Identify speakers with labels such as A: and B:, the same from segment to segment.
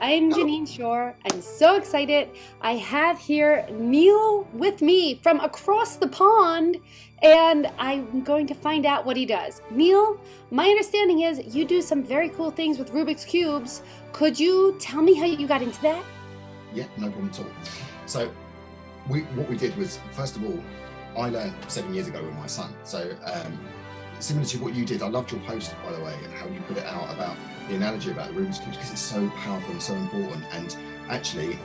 A: I'm Janine Shore. I'm so excited. I have here Neil with me from across the pond, and I'm going to find out what he does. Neil, my understanding is you do some very cool things with Rubik's Cubes. Could you tell me how you got into that?
B: Yeah, no problem at all. So what we did was, first of all, I learned 7 years ago with my son. So similar to what you did, I loved your post, by the way, and how you put it out about the analogy about the Rubik's Cubes, because it's so powerful and so important. And actually,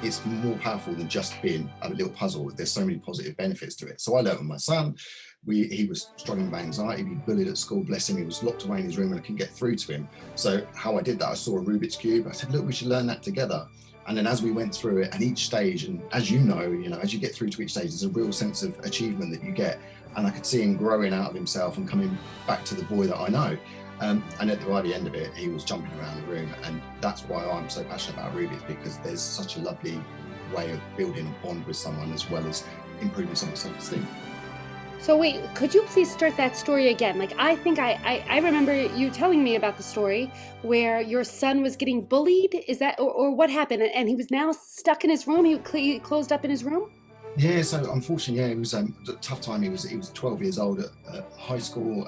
B: it's more powerful than just being a little puzzle. There's so many positive benefits to it. So I learned with my son. He was struggling with anxiety, he bullied at school, bless him, he was locked away in his room and I couldn't get through to him. So how I did that, I saw a Rubik's Cube, I said, look, we should learn that together. And then as we went through it, and each stage, and as you know, as you get through to each stage, there's a real sense of achievement that you get. And I could see him growing out of himself and coming back to the boy that I know. And by the end of it, he was jumping around the room. And that's why I'm so passionate about Rubik's, because there's such a lovely way of building a bond with someone as well as improving someone's self-esteem.
A: So wait, could you please start that story again? Like, I think I remember you telling me about the story where your son was getting bullied. Is that, or what happened? And he was now stuck in his room. He closed up in his room?
B: Yeah, so unfortunately, it was a tough time. He was 12 years old at high school.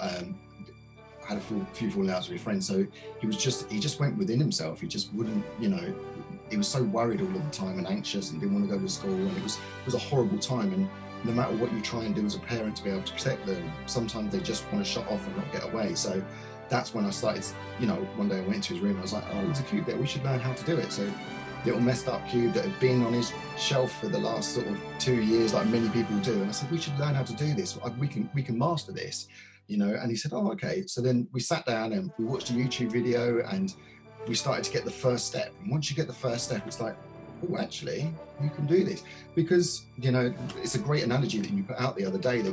B: Had a few falling outs with his friends. So he just went within himself. He just wouldn't, he was so worried all of the time and anxious and didn't want to go to school. And it was a horrible time. And no matter what you try and do as a parent to be able to protect them, sometimes they just want to shut off and not get away. So that's when I started, one day I went into his room and I was like, oh, there's a cube there, we should learn how to do it. So little messed up cube that had been on his shelf for the last sort of 2 years, like many people do. And I said, we should learn how to do this. We can master this, and he said, oh, okay. So then we sat down and we watched a YouTube video and we started to get the first step. And once you get the first step, it's like, oh, actually, you can do this. Because, it's a great analogy that you put out the other day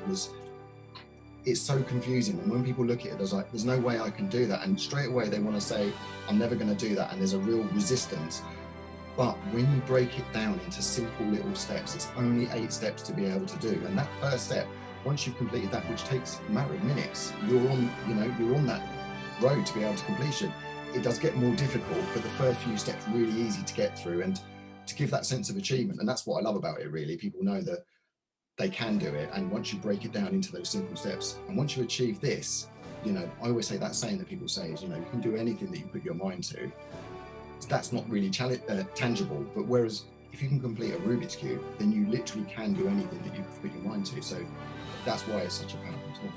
B: it's so confusing. And when people look at it, there's no way I can do that. And straight away they want to say, I'm never going to do that. And there's a real resistance. But when you break it down into simple little steps, it's only 8 steps to be able to do. And that first step, once you've completed that, which takes a matter of minutes, you're on that road to be able to completion. It does get more difficult, but the first few steps really easy to get through and to give that sense of achievement. And that's what I love about it, really. People know that they can do it. And once you break it down into those simple steps, and once you achieve this, I always say that saying that people say is, you can do anything that you put your mind to. That's not really tangible, but whereas if you can complete a Rubik's Cube, then you literally can do anything that you put your mind to. So that's why it's such a powerful tool.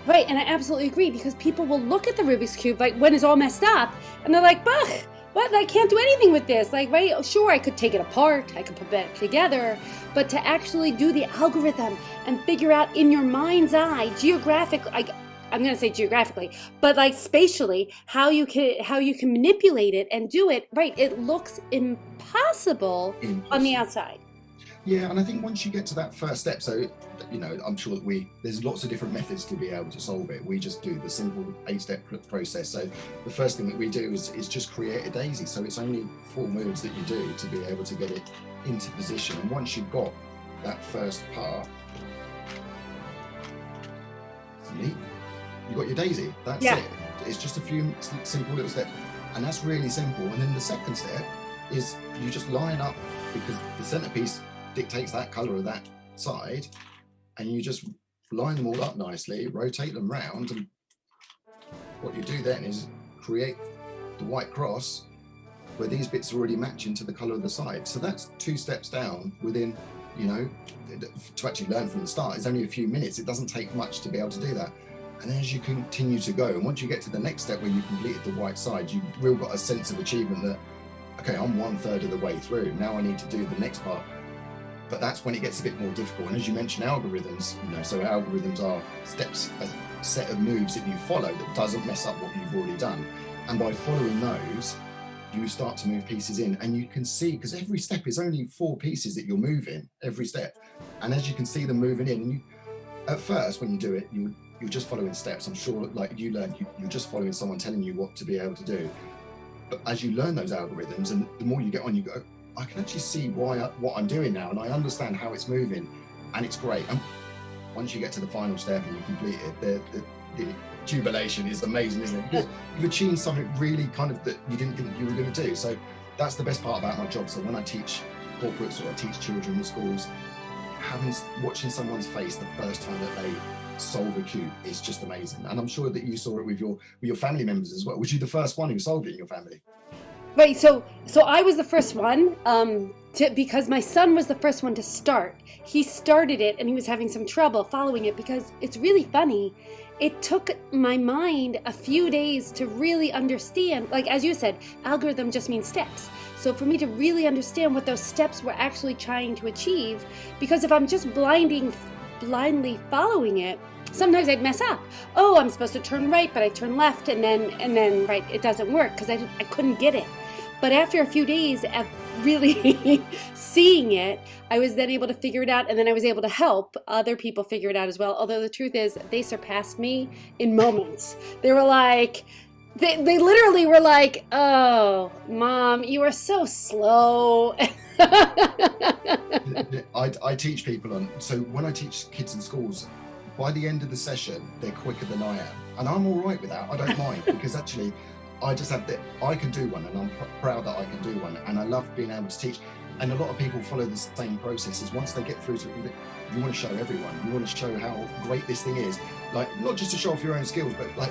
A: Right, and I absolutely agree, because people will look at the Rubik's Cube like when it's all messed up, and they're like, "Bah, what? I can't do anything with this." Like, right? Oh, sure, I could take it apart, I could put it together, but to actually do the algorithm and figure out in your mind's eye, I'm going to say geographically, but like spatially, how you can manipulate it and do it, right? It looks impossible on the outside.
B: Yeah, and I think once you get to that first step, so, I'm sure that there's lots of different methods to be able to solve it. We just do the simple 8-step process. So the first thing that we do is just create a daisy. So it's only 4 moves that you do to be able to get it into position. And once you've got that first part, you've got your daisy. That's it. It's just a few simple little steps. And that's really simple. And then the second step is you just line up, because the centerpiece dictates that color of that side, and you just line them all up nicely, rotate them round, and what you do then is create the white cross where these bits already match into the color of the side. So that's 2 steps down within, to actually learn from the start. It's only a few minutes. It doesn't take much to be able to do that. And as you continue to go, and once you get to the next step where you completed the white side, you've really got a sense of achievement that, okay, I'm 1/3 of the way through. Now I need to do the next part. But that's when it gets a bit more difficult. And as you mentioned, algorithms, so algorithms are steps, a set of moves that you follow that doesn't mess up what you've already done. And by following those, you start to move pieces in, and you can see, because every step is only 4 pieces that you're moving every step. And as you can see them moving in, and at first when you do it, you're just following steps. I'm sure, like you learned, you're just following someone telling you what to be able to do. But as you learn those algorithms, and the more you get on, you go, I can actually see what I'm doing now, and I understand how it's moving, and it's great. And once you get to the final step and you complete it, the jubilation is amazing, isn't it? Because you've achieved something really kind of that you didn't think you were going to do. So that's the best part about my job. So when I teach corporates or I teach children in schools, watching someone's face the first time that they solve a cube is just amazing. And I'm sure that you saw it with your family members as well. Was you the first one who solved it in your family?
A: Right, so I was the first one, because my son was the first one to start. He started it and he was having some trouble following it because it's really funny. It took my mind a few days to really understand, like as you said, algorithm just means steps. So for me to really understand what those steps were actually trying to achieve, because if I'm just blindly following it, sometimes I'd mess up. Oh, I'm supposed to turn right, but I turn left, and then right, it doesn't work because I couldn't get it. But after a few days of really seeing it, I was then able to figure it out, and then I was able to help other people figure it out as well. Although the truth is, they surpassed me in moments. They were like, they literally were like, "Oh, Mom, you are so slow."
B: I teach people so when I teach kids in schools, by the end of the session, they're quicker than I am. And I'm all right with that. I don't mind, because actually, I can do one, and I'm proud that I can do one. And I love being able to teach. And a lot of people follow the same processes. Once they get through to it, you want to show everyone. You want to show how great this thing is. Like, not just to show off your own skills, but like,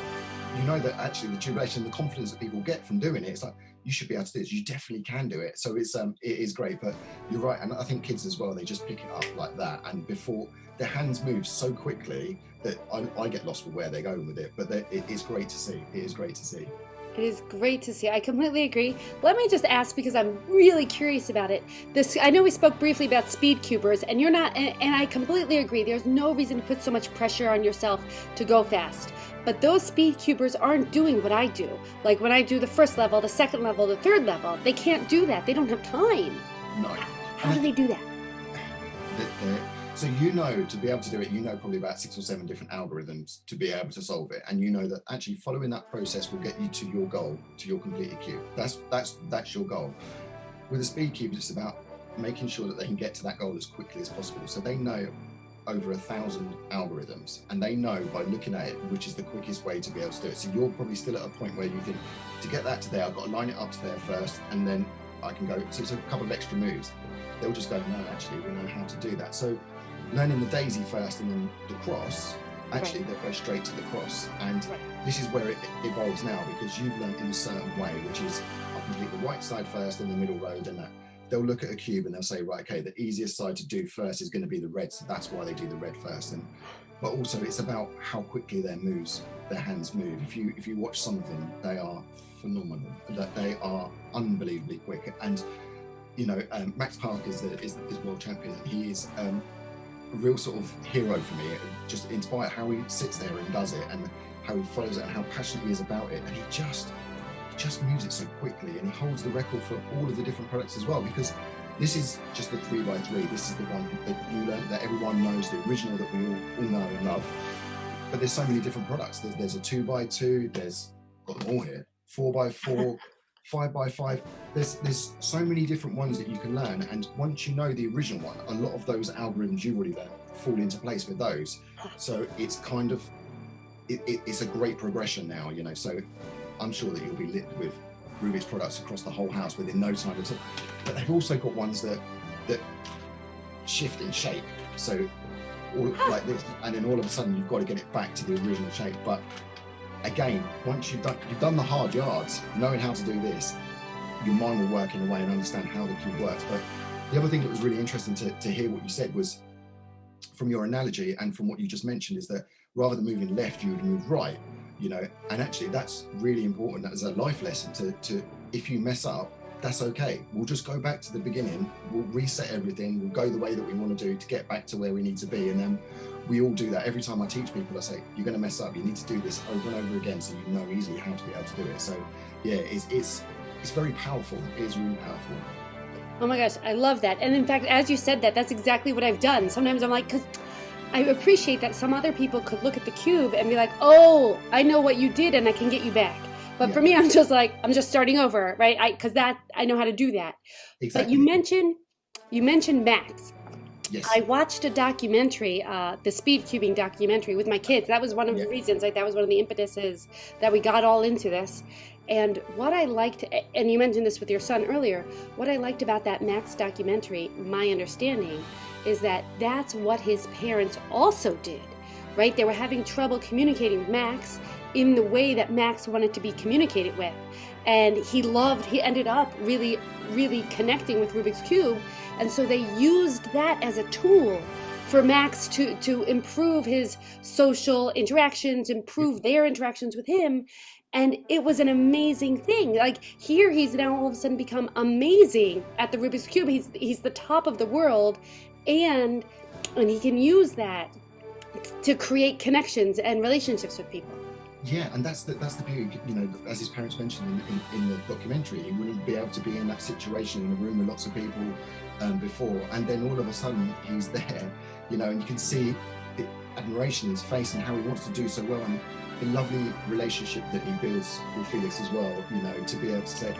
B: you know that actually the jubilation, the confidence that people get from doing it, it's like, you should be able to do this. You definitely can do it. So it is great. But you're right. And I think kids as well, they just pick it up like that. And before their hands move so quickly that I get lost with where they're going with it. But it is great to see. It is great to see.
A: It is great to see. I completely agree. Let me just ask, because I'm really curious about it. I know we spoke briefly about speed cubers, and you're not, and I completely agree. There's no reason to put so much pressure on yourself to go fast. But those speed cubers aren't doing what I do. Like when I do the first level, the second level, the third level, they can't do that. They don't have time.
B: No.
A: How do they do that?
B: So to be able to do it, probably about 6 or 7 different algorithms to be able to solve it. And that actually following that process will get you to your goal, to your completed cube. That's your goal. With a speed cube, it's about making sure that they can get to that goal as quickly as possible. So they know over 1,000 algorithms, and they know by looking at it which is the quickest way to be able to do it. So you're probably still at a point where you think, to get that to there, I've got to line it up to there first, and then I can go. So it's a couple of extra moves. They'll just go, no, actually, we know how to do that. So learning the daisy first and then the cross, actually they'll go straight to the cross. And this is where it evolves now, because you've learned in a certain way, which is I'll complete the right side first and the middle row, then that. They'll look at a cube and they'll say, right, okay, the easiest side to do first is going to be the red. So that's why they do the red first. But also it's about how quickly their hands move. If you watch some of them, they are phenomenal. They are unbelievably quick. And Max Park is world champion. He is a real sort of hero for me. Just inspired how he sits there and does it, and how he follows it, and how passionate he is about it. And he just moves it so quickly, and he holds the record for all of the different products as well, because this is just the 3x3. This is the one that you learn, that everyone knows, the original that we all know and love. But there's so many different products. There's a 2x2, there's got them all here, 4x4, 5x5. There's so many different ones that you can learn, and once you know the original one, a lot of those algorithms you've already learned fall into place with those. So it's kind of it's a great progression now, so I'm sure that you'll be lit with Rubik's products across the whole house within no time at all. But they've also got ones that shift in shape, so like this, and then all of a sudden you've got to get it back to the original shape. But again, once you've done the hard yards, knowing how to do this, your mind will work in a way and understand how the cube works. But the other thing that was really interesting to hear what you said was, from your analogy and from what you just mentioned, is that rather than moving left, you would move right, and actually that's really important as a life lesson to if you mess up, that's okay. We'll just go back to the beginning, we'll reset everything, we'll go the way that we want to do to get back to where we need to be. And then we all do that. Every time I teach people, I say, you're going to mess up, you need to do this over and over again, so you know easily how to be able to do it. So yeah, it's very powerful. It is really powerful.
A: Oh my gosh, I love that. And in fact, as you said that, that's exactly what I've done. Sometimes I'm like, because I appreciate that some other people could look at the cube and be like, oh, I know what you did and I can get you back. But for me, I'm just starting over, right? Because I know how to do that.
B: Exactly.
A: But you mentioned Max.
B: Yes.
A: I watched a documentary, the speed cubing documentary with my kids. That was one of the reasons, that was one of the impetuses that we got all into this. And what I liked, and you mentioned this with your son earlier, what I liked about that Max documentary, my understanding, is that that's what his parents also did, right? They were having trouble communicating with Max in the way that Max wanted to be communicated with. And he ended up really, really connecting with Rubik's Cube. And so they used that as a tool for Max to improve his social interactions, improve their interactions with him. And it was an amazing thing. Like here, he's now all of a sudden become amazing at the Rubik's Cube. He's the top of the world, and he can use that to create connections and relationships with people.
B: Yeah, and that's the beauty. You know, as his parents mentioned in the documentary, he wouldn't be able to be in that situation in a room with lots of people before, and then all of a sudden he's there. You know, and you can see the admiration in his face and how he wants to do so well, and the lovely relationship that he builds with Felix as well. You know, to be able to say,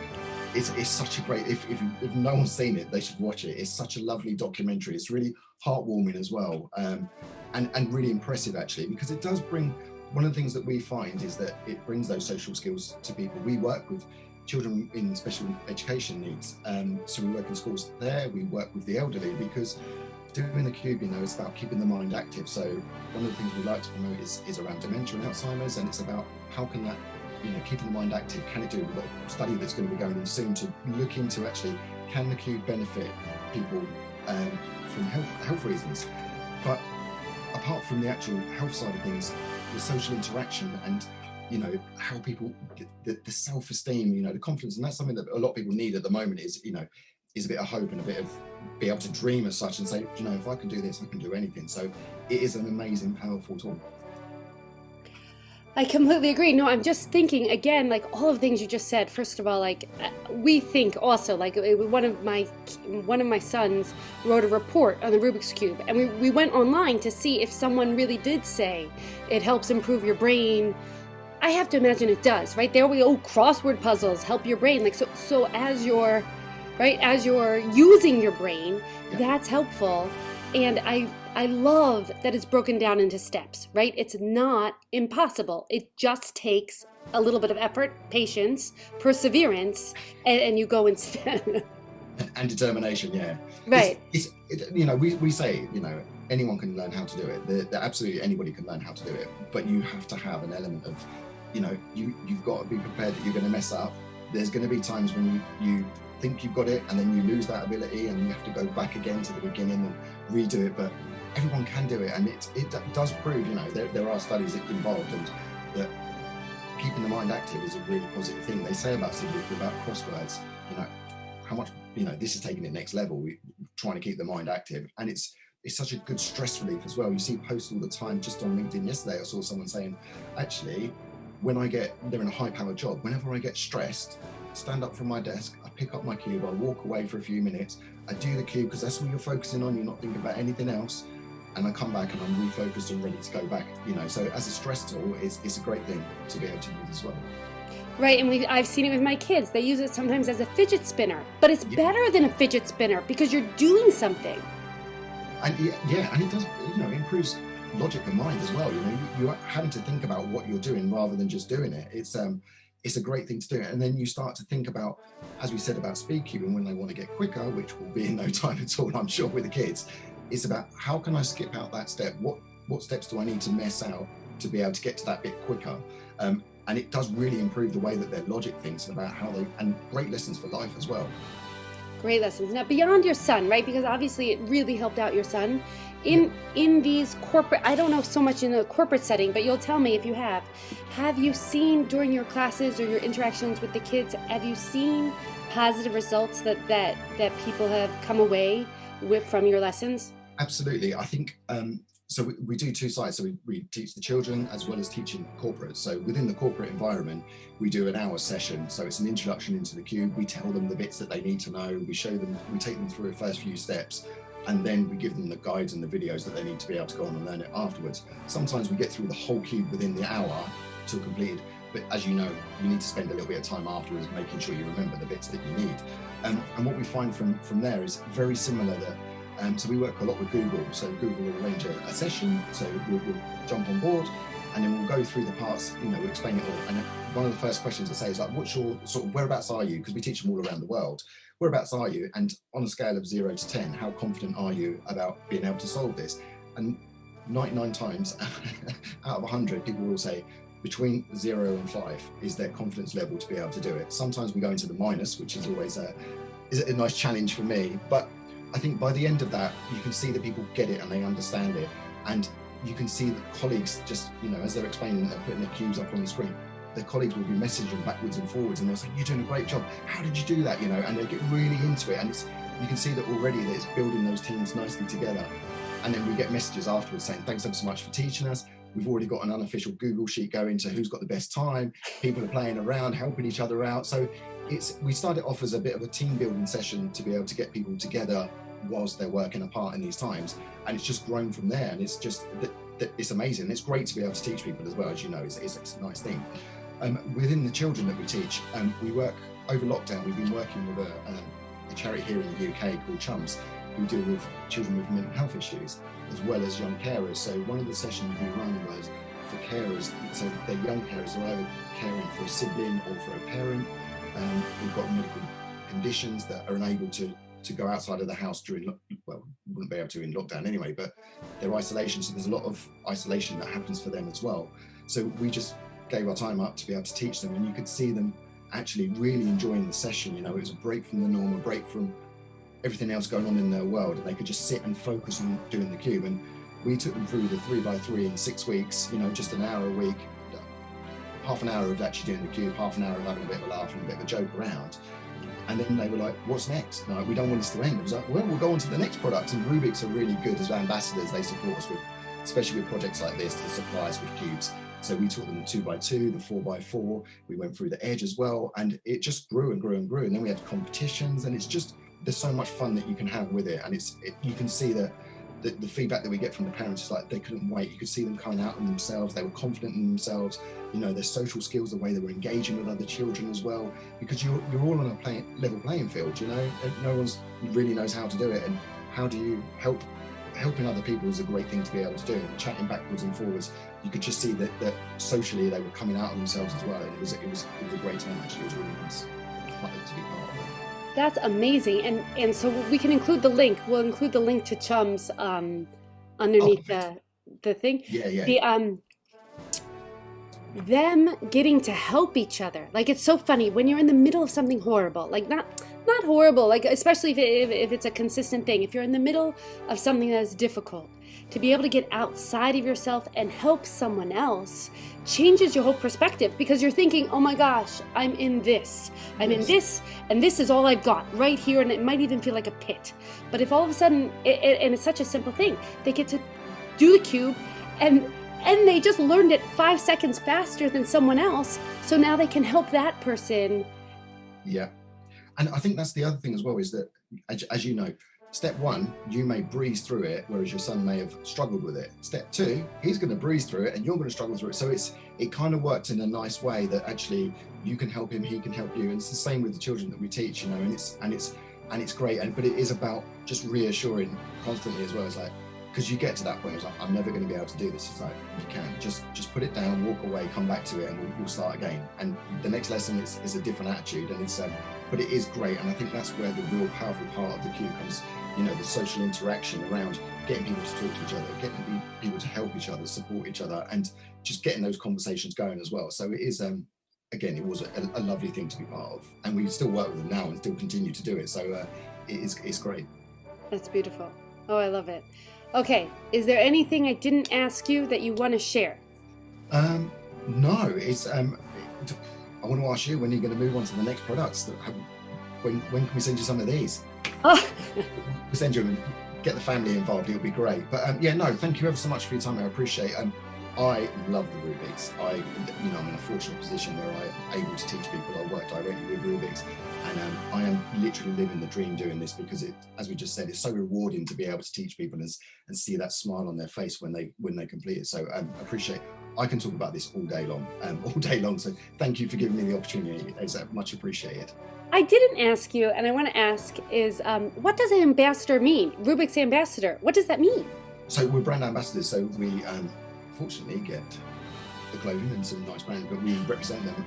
B: it's such a great. If no one's seen it, they should watch it. It's such a lovely documentary. It's really heartwarming as well, and really impressive actually, because it does bring. One of the things that we find is that it brings those social skills to people. We work with children in special education needs, so we work in schools there. We work with the elderly because. Doing the cube, you know, it's about keeping the mind active. So one of the things we like to promote is around dementia and Alzheimer's, and it's about how can that, you know, keeping the mind active, can it do? We've got a study that's going to be going on soon to look into actually, can the cube benefit people from health reasons? But apart from the actual health side of things, the social interaction and, you know, how people, the self-esteem, you know, the confidence, and that's something that a lot of people need at the moment is, you know, is a bit of hope and a bit of be able to dream as such and say, you know, if I can do this, I can do anything. So it is an amazing, powerful tool.
A: I completely agree. No, I'm just thinking again, like all of the things you just said. First of all, like we think also, like one of my sons wrote a report on the Rubik's Cube, and we went online to see if someone really did say it helps improve your brain. I have to imagine it does, right? There we go. Crossword puzzles help your brain. Like so as you're using your brain, that's helpful. And I love that it's broken down into steps, right? It's not impossible. It just takes a little bit of effort, patience, perseverance, and you go instead.
B: And determination, yeah.
A: Right.
B: You know, we say, you know, anyone can learn how to do it. Absolutely anybody can learn how to do it, but you have to have an element of, you know, you've got to be prepared that you're going to mess up. There's going to be times when you think you've got it and then you lose that ability and you have to go back again to the beginning and redo it, but everyone can do it. And it does prove, you know, there are studies involved, and that keeping the mind active is a really positive thing. They say about Sudoku, about crosswords, you know, how much, you know, this is taking it next level. We're trying to keep the mind active, and it's such a good stress relief as well. You see posts all the time. Just on LinkedIn yesterday, I saw someone saying, actually, they're in a high-powered job, whenever I get stressed, stand up from my desk, I pick up my cube, I walk away for a few minutes, I do the cube because that's what you're focusing on, you're not thinking about anything else, and I come back and I'm refocused and ready to go back, you know. So as a stress tool, it's a great thing to be able to use as well.
A: Right, and I've seen it with my kids. They use it sometimes as a fidget spinner, but it's better than a fidget spinner because you're doing something.
B: And and it does, you know, improves logic and mind as well. You know, you're having to think about what you're doing rather than just doing it. It's a great thing to do. And then you start to think about, as we said about speed cubing, when they want to get quicker, which will be in no time at all, I'm sure, with the kids, it's about how can I skip out that step? What steps do I need to mess out to be able to get to that bit quicker? And it does really improve the way that their logic thinks about how and great lessons for life as well. Great lessons.
A: Now, beyond your son, right? Because obviously it really helped out your son. In these corporate, I don't know so much in the corporate setting, but you'll tell me if you have you seen during your classes or your interactions with the kids, have you seen positive results that people have come away with from your lessons?
B: Absolutely. I think, so we do two sides. So we teach the children as well as teaching corporates. So within the corporate environment, we do an hour session. So it's an introduction into the cube. We tell them the bits that they need to know. We show them, we take them through the first few steps, and then we give them the guides and the videos that they need to be able to go on and learn it afterwards. Sometimes we get through the whole cube within the hour till completed, but as you know, you need to spend a little bit of time afterwards making sure you remember the bits that you need. And what we find from there is very similar that, so we work a lot with Google. So Google will arrange a session, so we'll jump on board, and then we'll go through the parts, we'll explain it all. And one of the first questions I say is like, what's your sort of, whereabouts are you? Because we teach them all around the world. Whereabouts are you? And on a scale of 0 to 10, how confident are you about being able to solve this? And 99 times out of 100, people will say between 0 and 5 is their confidence level to be able to do it. Sometimes we go into the minus, which is always a nice challenge for me. But I think by the end of that, you can see that people get it and they understand it. And you can see that colleagues just, as they're explaining, they're putting their cubes up on the screen, their colleagues will be messaging backwards and forwards, and they'll say, you're doing a great job. How did you do that? And they get really into it. And you can see that already that it's building those teams nicely together. And then we get messages afterwards saying, thanks ever so much for teaching us. We've already got an unofficial Google sheet going to who's got the best time. People are playing around, helping each other out. So we started off as a bit of a team building session to be able to get people together whilst they're working apart in these times. And it's just grown from there. And it's just, it's amazing. It's great to be able to teach people as well, as you know, it's a nice thing. Within the children that we teach, we work over lockdown. We've been working with a charity here in the UK called Chums, who deal with children with mental health issues, as well as young carers. So one of the sessions we run was for carers. So they're young carers who are either caring for a sibling or for a parent who've got medical conditions that are unable to go outside of the house during, wouldn't be able to in lockdown anyway, but their isolation. So there's a lot of isolation that happens for them as well. So we just gave our time up to be able to teach them, and you could see them actually really enjoying the session. It was a break from the norm, a break from everything else going on in their world, and they could just sit and focus on doing the cube. And we took them through the 3x3 in 6 weeks, just an hour a week, half an hour of actually doing the cube, half an hour of having a bit of a laugh and a bit of a joke around. And then they were like, what's next? No, we don't want this to end. It was like, well, we'll go on to the next product. And Rubik's are really good as ambassadors. They support us with, especially with projects like this, to supply us with cubes. So we taught them the 2x2, the 4x4. We went through the edge as well. And it just grew and grew and grew. And then we had competitions, and it's just, there's so much fun that you can have with it. And you can see that the feedback that we get from the parents is like, they couldn't wait. You could see them coming out on themselves. They were confident in themselves. Their social skills, the way they were engaging with other children as well, because you're all on a level playing field, no one's really knows how to do it. And how do you helping other people is a great thing to be able to do. And chatting backwards and forwards, you could just see that socially they were coming out on themselves as well. And it was a great time, actually. It was really nice to be part of that.
A: That's amazing. And so we can include the link. We'll include the link to Chums underneath the thing.
B: Yeah.
A: Them getting to help each other. Like, it's so funny when you're in the middle of something horrible, like not horrible, like especially if it's a consistent thing. If you're in the middle of something that is difficult, to be able to get outside of yourself and help someone else changes your whole perspective, because you're thinking, oh my gosh, I'm in this, and this is all I've got right here, and it might even feel like a pit. But if all of a sudden, and it's such a simple thing, they get to do the cube, and they just learned it 5 seconds faster than someone else, so now they can help that person.
B: Yeah. And I think that's the other thing as well, is that, as you know, step 1, you may breeze through it, whereas your son may have struggled with it. Step 2, he's going to breeze through it and you're going to struggle through it. So it kind of works in a nice way that actually you can help him, he can help you. And it's the same with the children that we teach, and it's great. But it is about just reassuring constantly as well. It's like, because you get to that point, it's like, I'm never going to be able to do this. It's like, you can just put it down, walk away, come back to it, and we'll start again. And the next lesson is a different attitude, and but it is great. And I think that's where the real powerful part of the cube comes, the social interaction around getting people to talk to each other, getting people to help each other, support each other, and just getting those conversations going as well. So it is, again, it was a lovely thing to be part of, and we still work with them now and still continue to do it. So it's great.
A: That's beautiful. Oh, I love it. Okay, is there anything I didn't ask you that you want to share?
B: No, it's I want to ask you, when are you going to move on to the next products? When can we send you some of these?
A: Oh.
B: We'll send you and get the family involved. It'll be great. But thank you ever so much for your time. I appreciate it. I love the Rubiks. I'm in a fortunate position where I'm able to teach people. I work directly with Rubiks, and I am literally living the dream doing this, because it, as we just said, it's so rewarding to be able to teach people and see that smile on their face when they complete it. So I appreciate. I can talk about this all day long. So thank you for giving me the opportunity. It's much appreciated.
A: I didn't ask you, and I want to ask is, what does an ambassador mean? Rubik's ambassador. What does that mean?
B: So we're brand ambassadors. So we fortunately get the clothing and some nice brands, but we represent them.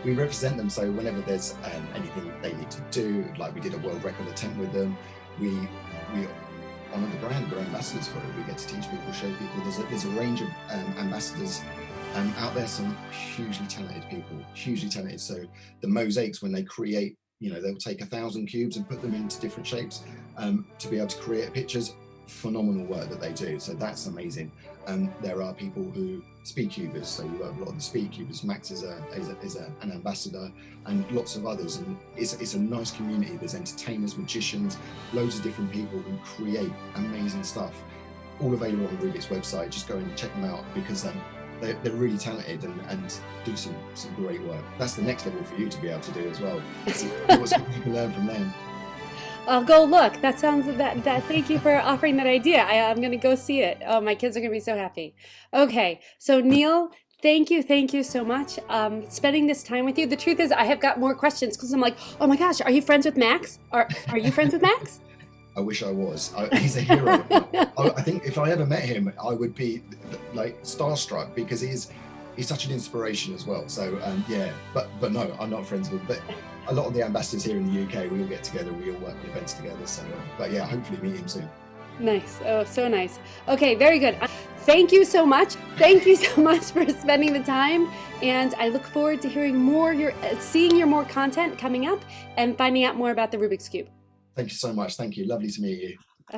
B: We represent them, so whenever there's anything they need to do, like we did a world record attempt with them, we honour the brand. We're ambassadors for it. We get to teach people, show people. There's a range of ambassadors out there, some hugely talented people, hugely talented. So the mosaics, when they create, they'll take 1,000 cubes and put them into different shapes to be able to create pictures. Phenomenal work that they do, so that's amazing. There are people who speed cubers, so we work with a lot of the speed cubers. Max is an ambassador, and lots of others, and it's a nice community. There's entertainers, magicians, loads of different people who create amazing stuff, all available on Rubik's website. Just go and check them out, because they're really talented and do some great work. That's the next level for you to be able to do as well. What's you can learn from them.
A: I'll go look. That sounds that. Thank you for offering that idea. I'm going to go see it. Oh, my kids are going to be so happy. Okay, so Neil, thank you so much. Spending this time with you. The truth is, I have got more questions because I'm like, oh my gosh, are you friends with Max? Are you friends with Max?
B: I wish I was. He's a hero. I think if I ever met him, I would be like starstruck, because he's such an inspiration as well. So yeah, but no, I'm not friends with. But a lot of the ambassadors here in the UK, we all get together, we all work on events together. So, but yeah, hopefully meet him soon.
A: Nice. Oh, so nice. Okay, very good. Thank you so much. Thank you so much for spending the time. And I look forward to hearing more, seeing your more content coming up and finding out more about the Rubik's Cube.
B: Thank you so much. Thank you. Lovely to meet you.